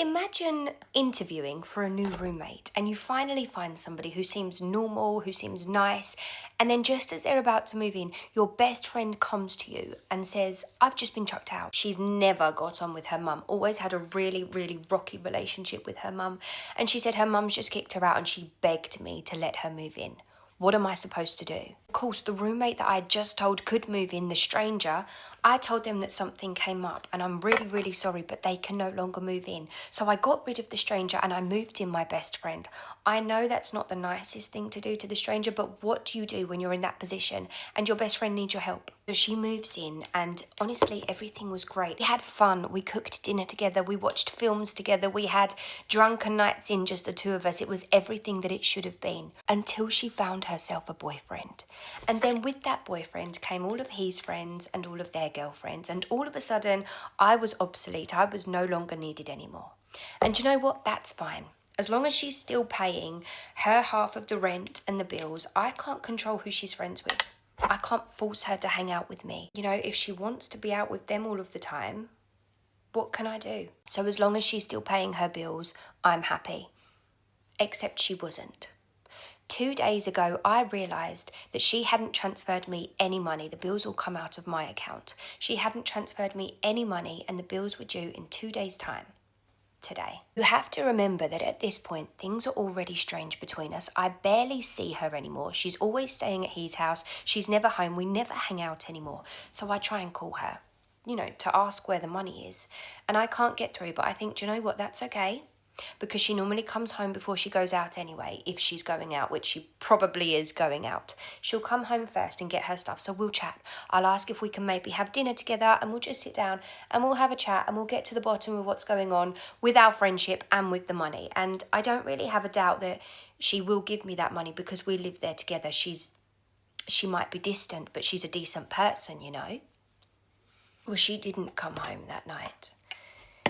Imagine interviewing for a new roommate and you finally find somebody who seems normal, who seems nice, and then just as they're about to move in, your best friend comes to you and says, I've just been chucked out. She's never got on with her mum, always had a really, really rocky relationship with her mum, and she said her mum's just kicked her out and she begged me to let her move in. What am I supposed to do? Of course, the roommate that I just told could move in, the stranger, I told them that something came up and I'm really, really sorry, but they can no longer move in. So I got rid of the stranger and I moved in my best friend. I know that's not the nicest thing to do to the stranger, but what do you do when you're in that position and your best friend needs your help? So she moves in and honestly, everything was great. We had fun. We cooked dinner together. We watched films together. We had drunken nights in, just the two of us. It was everything that it should have been until she found herself a boyfriend. And then with that boyfriend came all of his friends and all of their girlfriends. And all of a sudden, I was obsolete. I was no longer needed anymore. And you know what? That's fine. As long as she's still paying her half of the rent and the bills, I can't control who she's friends with. I can't force her to hang out with me. You know, if she wants to be out with them all of the time, what can I do? So as long as she's still paying her bills, I'm happy. Except she wasn't. 2 days ago, I realised that she hadn't transferred me any money. The bills all come out of my account. She hadn't transferred me any money and the bills were due in 2 days' time. Today. You have to remember that at this point, things are already strange between us. I barely see her anymore. She's always staying at his house. She's never home. We never hang out anymore. So I try and call her, you know, to ask where the money is. And I can't get through, but I think, do you know what, that's okay. Because she normally comes home before she goes out anyway, if she's going out, which she probably is going out. She'll come home first and get her stuff, so we'll chat. I'll ask if we can maybe have dinner together and we'll just sit down and we'll have a chat and we'll get to the bottom of what's going on with our friendship and with the money. And I don't really have a doubt that she will give me that money because we live there together. She might be distant, but she's a decent person, you know. Well, she didn't come home that night.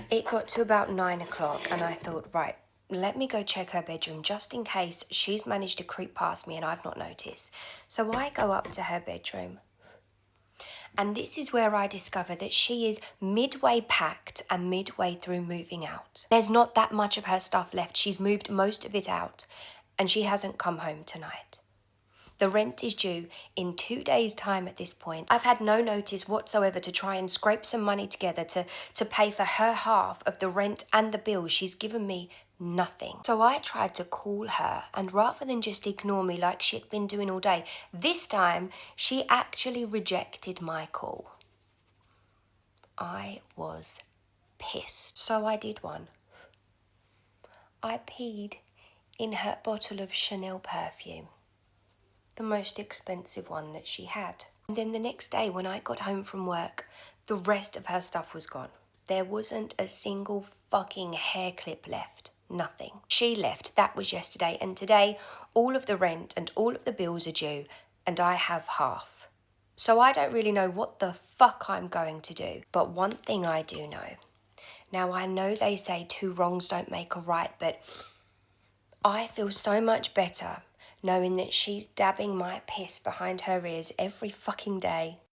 It got to about 9 o'clock and I thought, right, let me go check her bedroom just in case she's managed to creep past me and I've not noticed. So I go up to her bedroom and this is where I discover that she is midway packed and midway through moving out. There's not that much of her stuff left. She's moved most of it out and she hasn't come home tonight. The rent is due in 2 days' time at this point. I've had no notice whatsoever to try and scrape some money together to pay for her half of the rent and the bills. She's given me nothing. So I tried to call her, and rather than just ignore me like she'd been doing all day, this time she actually rejected my call. I was pissed. So I did one. I peed in her bottle of Chanel perfume. The most expensive one that she had. And then the next day when I got home from work, the rest of her stuff was gone. There wasn't a single fucking hair clip left. Nothing. She left. That was yesterday. And today, all of the rent and all of the bills are due. And I have half. So I don't really know what the fuck I'm going to do. But one thing I do know. Now I know they say 2 wrongs don't make a right, but I feel so much better knowing that she's dabbing my piss behind her ears every fucking day.